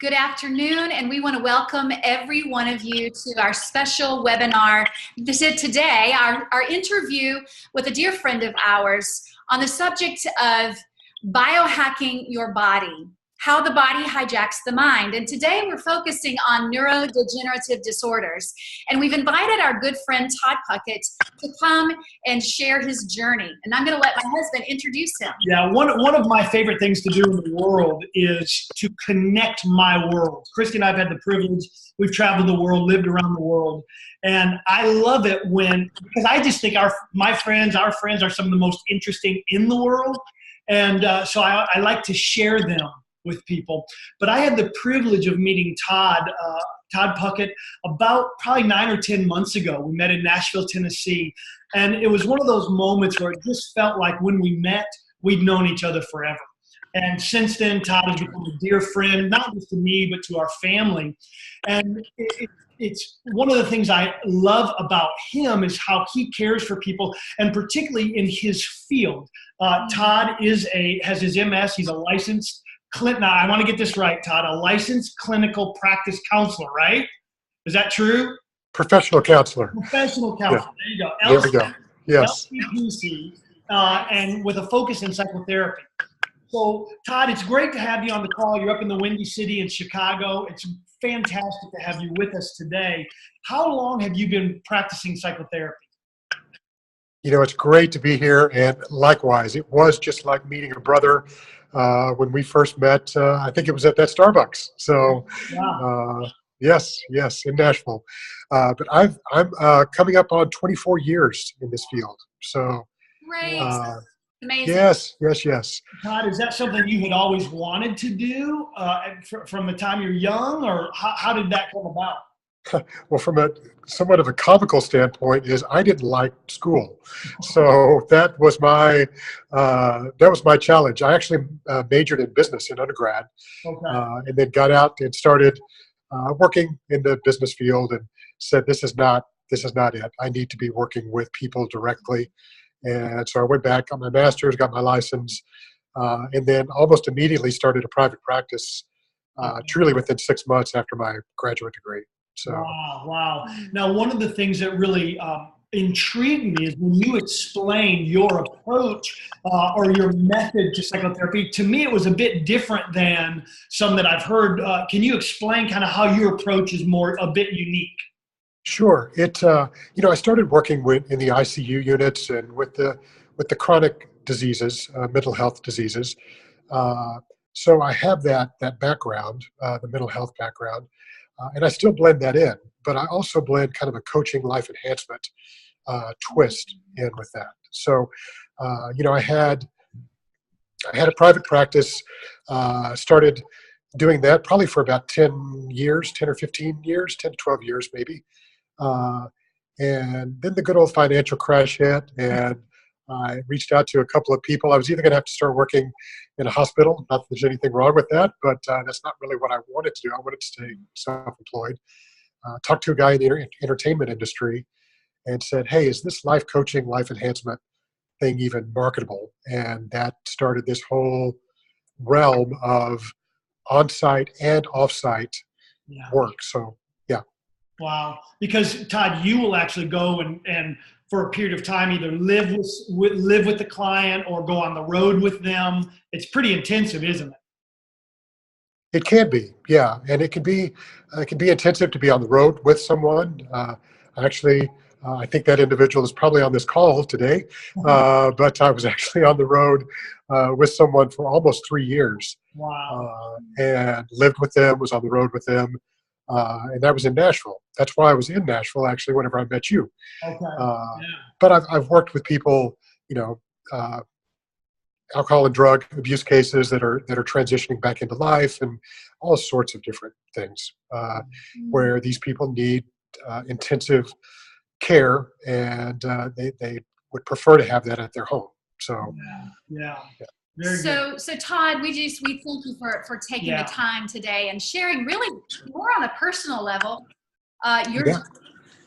Good afternoon, and we want to welcome every one of you to our special webinar. Today, our interview with a dear friend of ours on the subject of biohacking your body, how the body hijacks the mind. And today we're focusing on neurodegenerative disorders. And we've invited our good friend Todd Puckett to come and share his journey. And I'm going to let my husband introduce him. Yeah, one of my favorite things to do in the world is to connect my world. Christy and I have had the privilege, we've traveled the world, lived around the world. And I love it because I just think our friends are some of the most interesting in the world. And so I like to share them with people. But I had the privilege of meeting Todd Puckett about probably 9 or 10 months ago. We met in Nashville, Tennessee. And it was one of those moments where it just felt like when we met, we'd known each other forever. And since then, Todd has become a dear friend, not just to me, but to our family. And it's one of the things I love about him is how he cares for people, and particularly in his field. Todd has his MS. He's a licensed now, I want to get this right, Todd, a licensed clinical practice counselor, right? Is that true? Professional counselor. Professional counselor. Yeah. There you go. There we go. Yes. LCPC, and with a focus in psychotherapy. So, Todd, it's great to have you on the call. You're up in the Windy City in Chicago. It's fantastic to have you with us today. How long have you been practicing psychotherapy? You know, it's great to be here, and likewise, it was just like meeting a brother when we first met. I think it was at that Starbucks. So, wow. Yes, in Nashville. But I'm coming up on 24 years in this field. So, great. Amazing. Yes. Todd, is that something you had always wanted to do from the time you're young, or how did that come about? Well, from a somewhat of a comical standpoint, is I didn't like school, so that was my challenge. I actually majored in business in undergrad, and then got out and started working in the business field, and said, "This is not it. I need to be working with people directly." And so I went back, got my master's, got my license, and then almost immediately started a private practice. Truly within 6 months after my graduate degree. So. Wow. Now, one of the things that really intrigued me is when you explained your approach or your method to psychotherapy. To me, it was a bit different than some that I've heard. Can you explain kind of how your approach is a bit unique? Sure. I started working in the ICU units and with the chronic diseases, mental health diseases. So I have that background, the mental health background. And I still blend that in, but I also blend kind of a coaching life enhancement twist in with that. So, I had a private practice, started doing that probably for about 10 or 15 years, 10 to 12 years maybe. And then the good old financial crash hit, and I reached out to a couple of people. I was either going to have to start working in a hospital, not that there's anything wrong with that, but that's not really what I wanted to do. I wanted to stay self-employed. Talked to a guy in the entertainment industry and said, "Hey, is this life coaching, life enhancement thing even marketable?" And that started this whole realm of on-site and off-site work. So, yeah. Wow. Because, Todd, you will actually go and for a period of time either live with the client or go on the road with them. It's pretty intensive, isn't it? It can be, yeah, and it can be intensive to be on the road with someone. Actually, I think that individual is probably on this call today, but I was actually on the road with someone for almost 3 years. Wow. And lived with them, was on the road with them. And that was in Nashville. That's why I was in Nashville, actually, whenever I met you. Okay. But I've worked with people, alcohol and drug abuse cases that are transitioning back into life, and all sorts of different things where these people need intensive care, and they would prefer to have that at their home. So, yeah. So Todd, we thank you for taking the time today and sharing really more on a personal level, your journey,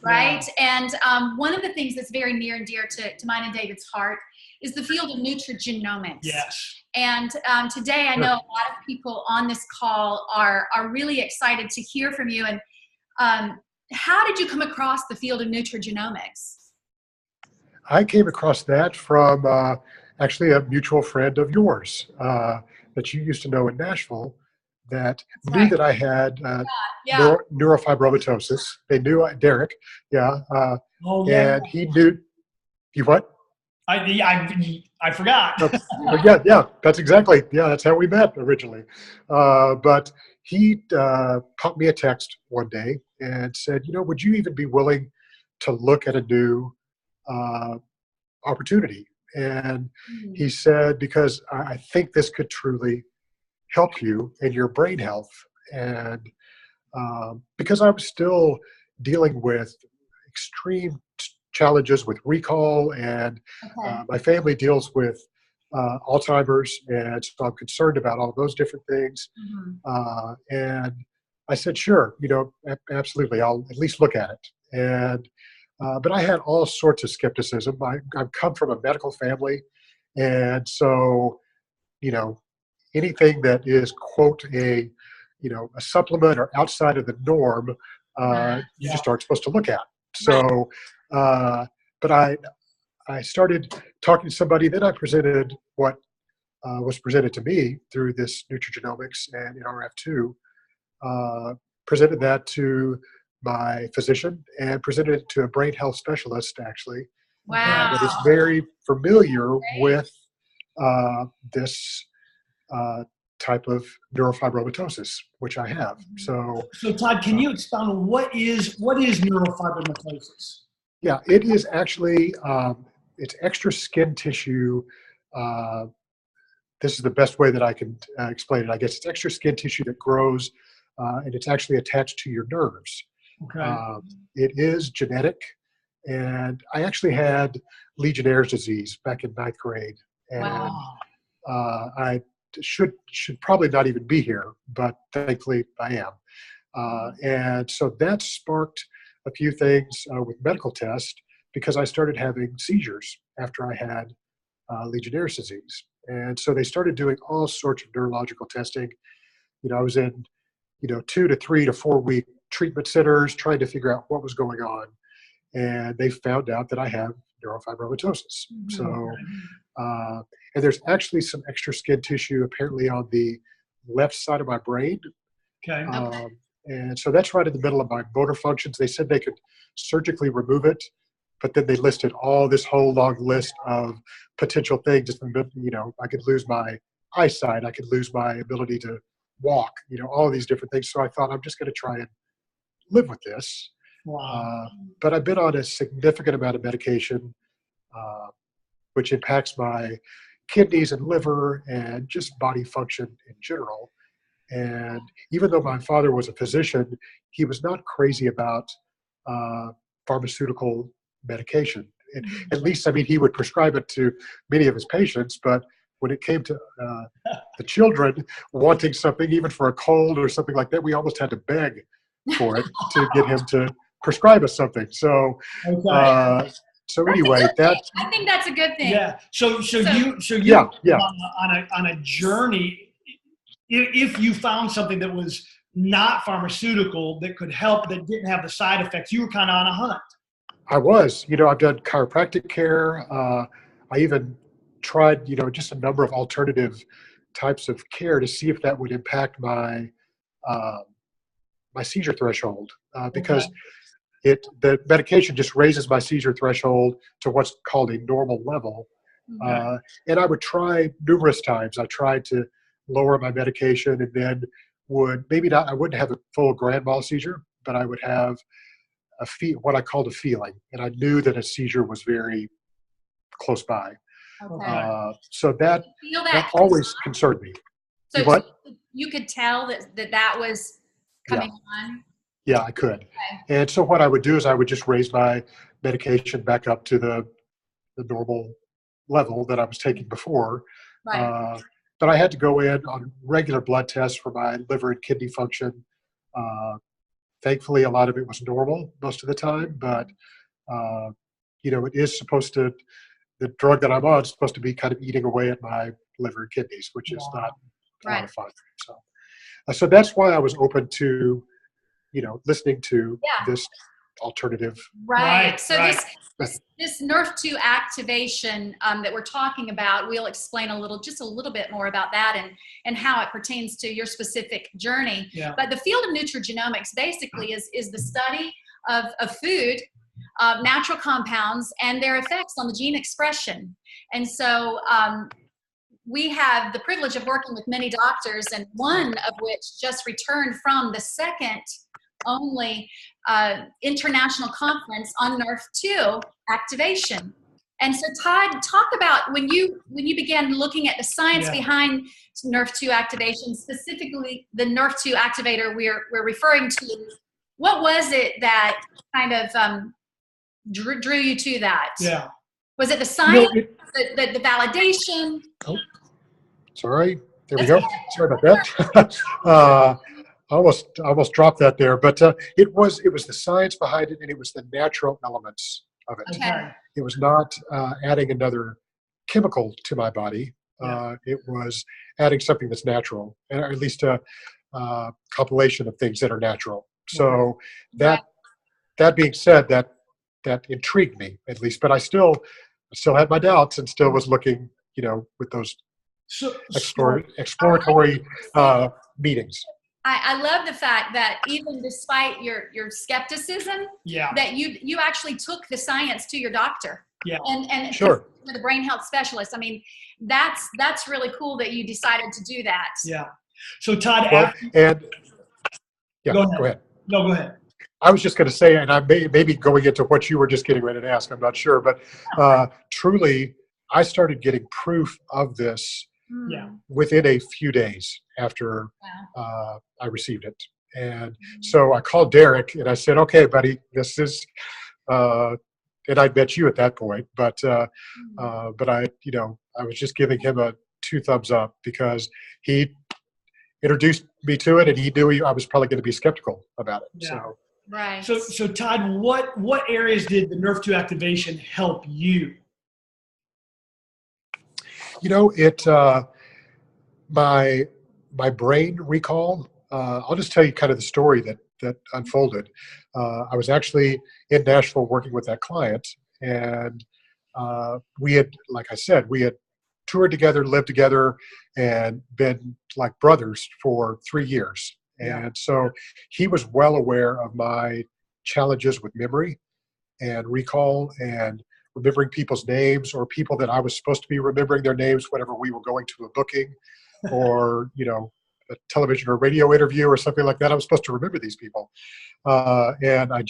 right? And one of the things that's very near and dear to mine and David's heart is the field of nutrigenomics. Yes. And today, I know a lot of people on this call are really excited to hear from you. And how did you come across the field of nutrigenomics? I came across that from actually a mutual friend of yours that you used to know in Nashville that knew that I had neurofibromatosis. They knew Derek, and he knew, you what? I forgot. That's exactly, that's how we met originally. But he popped me a text one day and said, would you even be willing to look at a new opportunity? And he said, because I think this could truly help you in your brain health. And because I was still dealing with extreme challenges with recall, and my family deals with Alzheimer's, and so I'm concerned about all those different things. And I said, sure, absolutely, I'll at least look at it. And but I had all sorts of skepticism. I've come from a medical family, and so anything that is, quote, a supplement or outside of the norm, you just aren't supposed to look at. So, but I started talking to somebody. Then I presented what was presented to me through this nutrigenomics and Nrf2. Presented that to my physician and presented it to a brain health specialist, actually. Wow. That is very familiar with this type of neurofibromatosis, which I have. So Todd, can you expound on what is neurofibromatosis? Yeah, it is actually it's extra skin tissue. This is the best way that I can explain it. I guess it's extra skin tissue that grows, and it's actually attached to your nerves. Okay. It is genetic, and I actually had Legionnaire's disease back in 9th grade, and I should probably not even be here, but thankfully I am. And so that sparked a few things with medical tests, because I started having seizures after I had Legionnaire's disease. And so they started doing all sorts of neurological testing. I was in, 2 to 3 to 4 week treatment centers trying to figure out what was going on. And they found out that I have neurofibromatosis. So, and there's actually some extra skin tissue apparently on the left side of my brain. Okay. And so that's right in the middle of my motor functions. They said they could surgically remove it, but then they listed all this whole long list of potential things. I could lose my eyesight, I could lose my ability to walk, all of these different things. So I thought, I'm just going to try and live with this. Wow. But I've been on a significant amount of medication, which impacts my kidneys and liver and just body function in general. And even though my father was a physician, he was not crazy about pharmaceutical medication. At least, he would prescribe it to many of his patients, but when it came to the children wanting something, even for a cold or something like that, we almost had to beg for it to get him to prescribe us something. So, anyway, I think that's a good thing. Yeah. So you on a journey. If you found something that was not pharmaceutical that could help, that didn't have the side effects, you were kind of on a hunt. I was. I've done chiropractic care. I even tried, just a number of alternative types of care to see if that would impact my my seizure threshold, because the medication just raises my seizure threshold to what's called a normal level. And I would try numerous times. I tried to lower my medication, and then I wouldn't have a full grand mal seizure, but I would have what I called a feeling, and I knew that a seizure was very close by. So that always concerned me. So you could tell that was coming on? Yeah, I could. And so what I would do is I would just raise my medication back up to the normal level that I was taking before. But I had to go in on regular blood tests for my liver and kidney function. Thankfully, a lot of it was normal most of the time, but it is supposed to the drug that I'm on is supposed to be kind of eating away at my liver and kidneys, which is not a lot of fun. So that's why I was open to, listening to this alternative. Right. So this Nrf2 activation that we're talking about, we'll explain just a little bit more about that and how it pertains to your specific journey. Yeah. But the field of nutrigenomics basically is the study of food, natural compounds, and their effects on the gene expression. And so we have the privilege of working with many doctors, and one of which just returned from the second only international conference on Nrf2 activation. And so Todd, talk about when you began looking at the science behind Nrf2 activation, specifically the Nrf2 activator we're referring to. What was it that kind of drew you to that? Yeah. Was it the science, the validation? Oh, sorry. There we go. Sorry about that. I almost dropped that there, but it was the science behind it, and it was the natural elements of it. Okay. It was not adding another chemical to my body. It was adding something that's natural, or at least a compilation of things that are natural. So that being said, that intrigued me at least, but I still had my doubts and still was looking, with those exploratory meetings. I love the fact that even despite your skepticism, that you actually took the science to your doctor. Yeah. And sure. To the brain health specialist. I mean, that's really cool that you decided to do that. Yeah. So Todd, go ahead. No, go ahead. I was just going to say, and I may be going into what you were just getting ready to ask, I'm not sure, but truly, I started getting proof of this within a few days after I received it. And so I called Derek and I said, okay, buddy, this is, and I'd met you at that point, but I was just giving him a 2 thumbs up because he introduced me to it and he knew I was probably going to be skeptical about it. Yeah. So. Right. So Todd, what areas did the Nrf2 activation help you? It my brain recall. I'll just tell you kind of the story that unfolded. I was actually in Nashville working with that client, and we had, like I said, we had toured together, lived together, and been like brothers for 3 years. And so he was well aware of my challenges with memory and recall and remembering people's names or people that I was supposed to be remembering their names whenever we were going to a booking or, a television or radio interview or something like that. I was supposed to remember these people. And I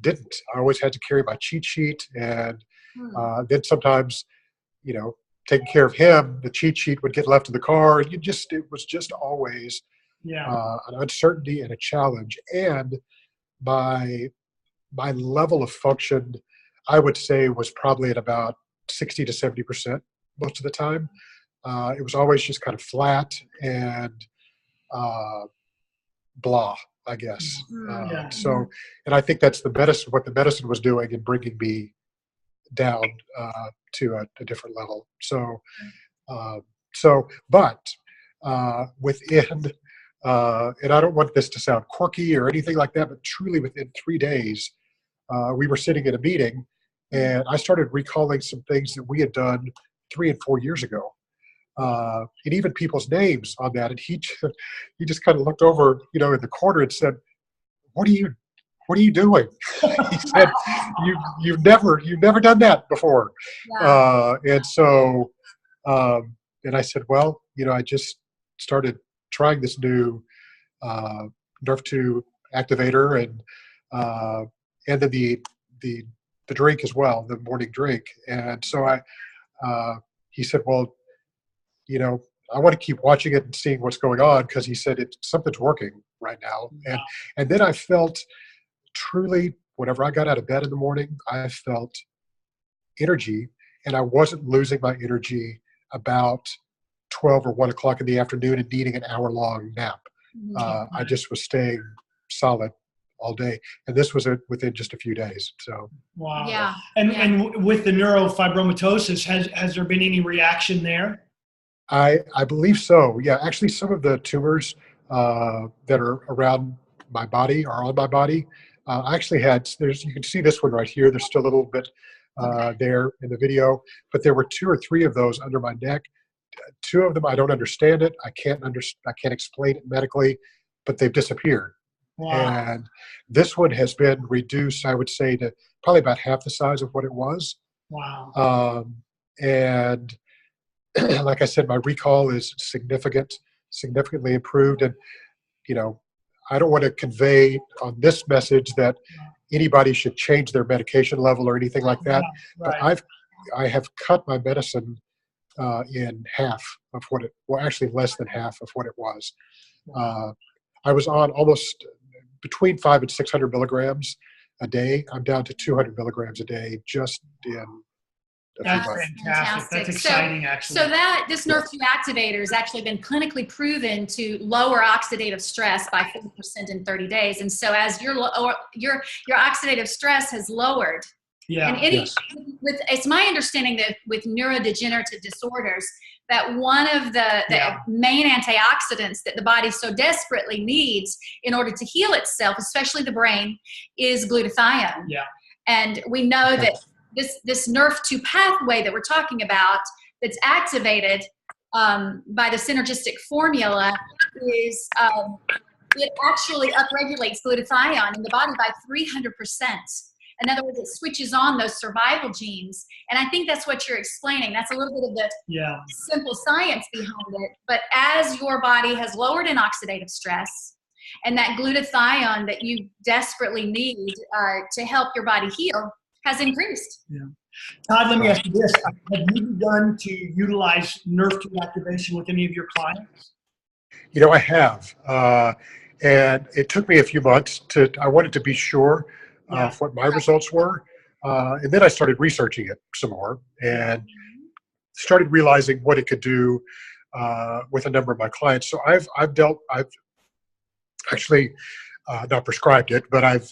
didn't. I always had to carry my cheat sheet. And then sometimes, taking care of him, the cheat sheet would get left in the car. It was just always an uncertainty and a challenge. And my level of function, I would say, was probably at about 60 to 70% most of the time. It was always just kind of flat and blah, I guess. So, and I think that's what the medicine was doing in bringing me down to a different level. But within, and I don't want this to sound quirky or anything like that, but truly within 3 days, we were sitting in a meeting and I started recalling some things that we had done 3 and 4 years ago. And even people's names on that. And he just kind of looked over, in the corner and said, what are you doing? He said, you've never done that before. Yeah. And so, and I said, well, I just started trying this new Nrf2 activator and then the drink as well, the morning drink. And so he said, well, I want to keep watching it and seeing what's going on because he said something's working right now. And then I felt truly, whenever I got out of bed in the morning, I felt energy, and I wasn't losing my energy about 12 or 1 o'clock in the afternoon and needing an hour-long nap. I just was staying solid all day. And this was within just a few days. So wow. Yeah. And with the neurofibromatosis, has there been any reaction there? I believe so. Yeah, actually, some of the tumors that are around my body are on my body. I actually had, you can see this one right here. There's still a little bit there in the video, but there were 2 or 3 of those under my neck. 2 of them, I don't understand it. I can't explain it medically, but they've disappeared. Wow. And this one has been reduced, I would say, to probably about half the size of what it was. Wow. And like I said, my recall is significantly improved. And, I don't want to convey on this message that anybody should change their medication level or anything like that. Right. But I have cut my medicine in half of actually less than half of what it was. I was on almost between 500 and 600 milligrams a day. I'm down to 200 milligrams a day just in That's fantastic. That's exciting, actually. So this Nrf2 activator has actually been clinically proven to lower oxidative stress by 40% in 30 days. And so as your oxidative stress has lowered, and it's my understanding that with neurodegenerative disorders, that one of the main antioxidants that the body so desperately needs in order to heal itself, especially the brain, is glutathione. Yeah. And we know that this Nrf2 pathway that we're talking about that's activated by the synergistic formula is it actually upregulates glutathione in the body by 300%. In other words, it switches on those survival genes. And I think that's what you're explaining. That's a little bit of the simple science behind it. But as your body has lowered in oxidative stress, and that glutathione that you desperately need to help your body heal has increased. Yeah. Todd, let me ask you this. Have you begun to utilize Nrf2 activation with any of your clients? I have. And it took me a few months I wanted to be sure of what my results were. And then I started researching it some more and started realizing what it could do with a number of my clients. So I've actually not prescribed it, but I've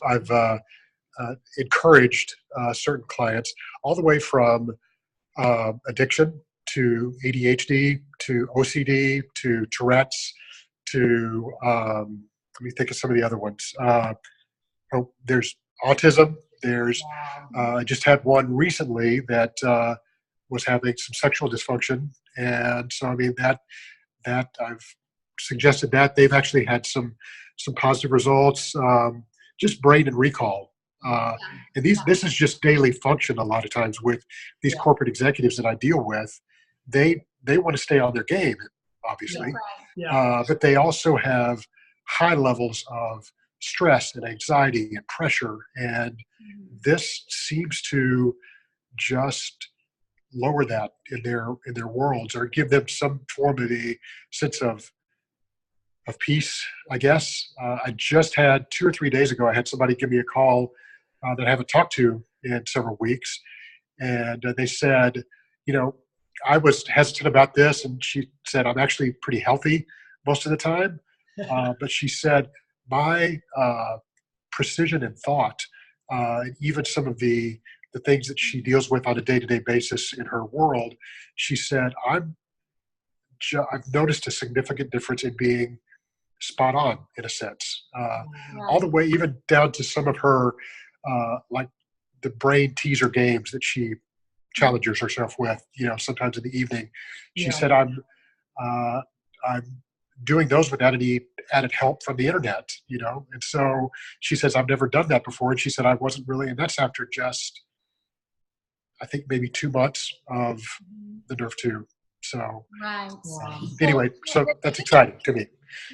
encouraged certain clients all the way from addiction to ADHD to OCD to Tourette's to let me think of some of the other ones. There's autism. I just had one recently that was having some sexual dysfunction, and so I mean that I've suggested that they've actually had some positive results. Just brain and recall. And this is just daily function a lot of times with these corporate executives that I deal with. They want to stay on their game, obviously, but they also have high levels of stress and anxiety and pressure, and this seems to just lower that in their worlds, or give them some form of a sense of peace, I guess. I just had 2 or 3 days ago, I had somebody give me a call that I haven't talked to in several weeks. And they said, I was hesitant about this. And she said, I'm actually pretty healthy most of the time. But she said, my precision in thought, even some of the things that she deals with on a day-to-day basis in her world, she said, I've noticed a significant difference in being spot on, in a sense, all the way even down to some of her like the brain teaser games that she challenges herself with, sometimes in the evening. She said, I'm doing those without any added help from the internet, and so she says, I've never done that before. And she said, I wasn't really, and that's after just, I think, maybe 2 months of the Nrf2. So anyway, so that's exciting to me.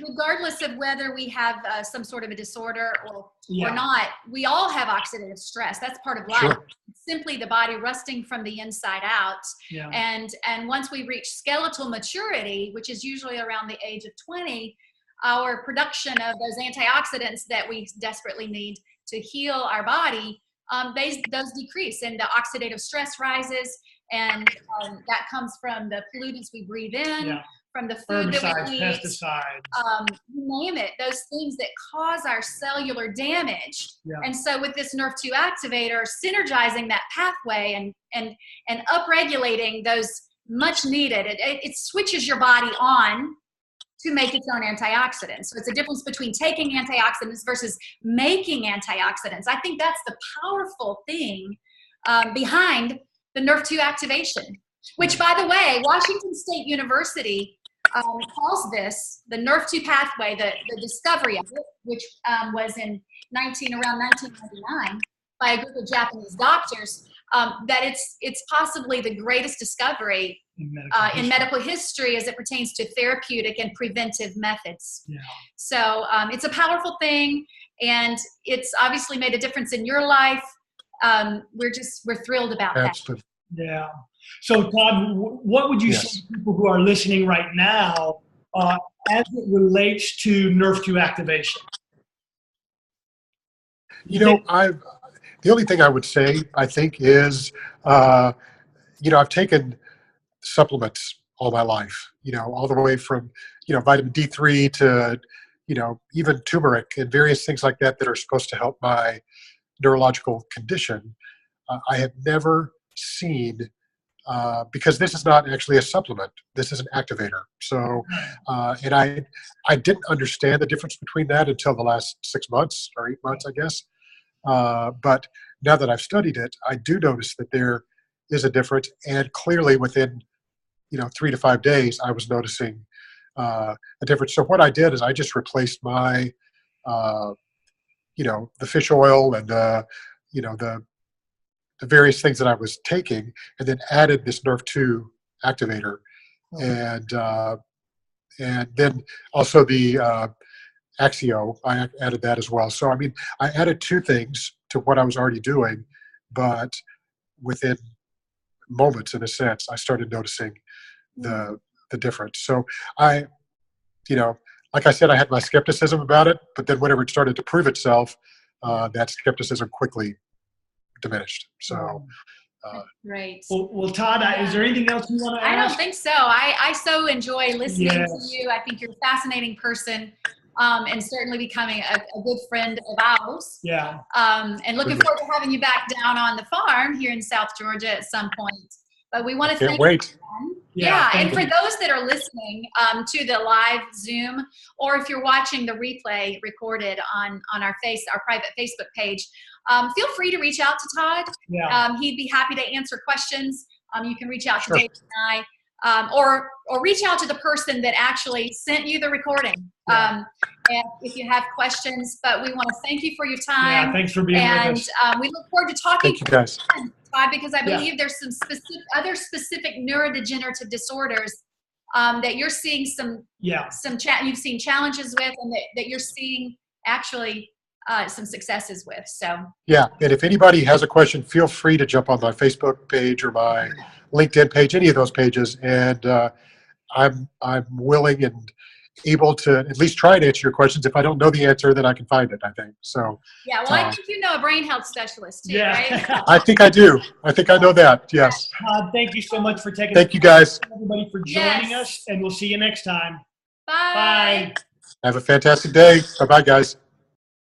Regardless of whether we have some sort of a disorder or not, we all have oxidative stress. That's part of life. Sure. It's simply the body rusting from the inside out. And once we reach skeletal maturity, which is usually around the age of 20, our production of those antioxidants that we desperately need to heal our body, those decrease, and the oxidative stress rises. And that comes from the pollutants we breathe in, from the food that Herbicides, we eat, pesticides. you name it, those things that cause our cellular damage. Yeah. And so with this Nrf2 activator, synergizing that pathway and upregulating those much needed, it switches your body on to make its own antioxidants. So it's a difference between taking antioxidants versus making antioxidants. I think that's the powerful thing behind the Nrf2 activation, which, by the way, Washington State University calls this the Nrf2 pathway, the discovery of it, which was in around 1999 by a group of Japanese doctors, that it's possibly the greatest discovery in medical history as it pertains to therapeutic and preventive methods. Yeah. So it's a powerful thing, and it's obviously made a difference in your life. We're thrilled about Absolutely. that. Yeah. So Todd, what would you say to people who are listening right now as it relates to Nrf2 activation? You know, the only thing I would say, I think, is, I've taken supplements all my life, all the way from, vitamin D3 to, even turmeric and various things like that are supposed to help my neurological condition. I have never seen, because this is not actually a supplement, this is an activator. So, and I didn't understand the difference between that until the last 6 months or 8 months, I guess. But now that I've studied it, I do notice that there is a difference, and clearly within 3 to 5 days, I was noticing a difference. So what I did is I just replaced my, the fish oil and the various things that I was taking, and then added this Nrf2 activator, and then also the Axio, I added that as well. So, I mean, I added 2 things to what I was already doing, but within moments, in a sense, I started noticing the difference. So like I said, I had my skepticism about it, but then whenever it started to prove itself, that skepticism quickly diminished. So, Great. Well, Todd, is there anything else you want to ask? I don't think so. I so enjoy listening to you. I think you're a fascinating person, and certainly becoming a good friend of ours. Yeah. And looking forward to having you back down on the farm here in South Georgia at some point. But we want to thank you. Yeah, and for those that are listening to the live Zoom, or if you're watching the replay recorded on our private Facebook page, feel free to reach out to Todd. Yeah. He'd be happy to answer questions. You can reach out to Dave and I, or reach out to the person that actually sent you the recording. And if you have questions, but we want to thank you for your time. Yeah, thanks for being with us. And we look forward to talking Thank you, guys. Todd, because I believe there's some other specific neurodegenerative disorders that you're seeing you've seen challenges with, and that you're seeing actually some successes with. So yeah, and if anybody has a question, feel free to jump on my Facebook page or my LinkedIn page, any of those pages, and I'm willing and able to at least try and answer your questions. If I don't know the answer, then I can find it, I think. So yeah, well, I think you know a brain health specialist too, right? I think I do. I think I know that. Yes. Todd, thank you so much for taking. Thank you, guys. Everybody for joining us, and we'll see you next time. Bye. Have a fantastic day. Bye-bye, guys.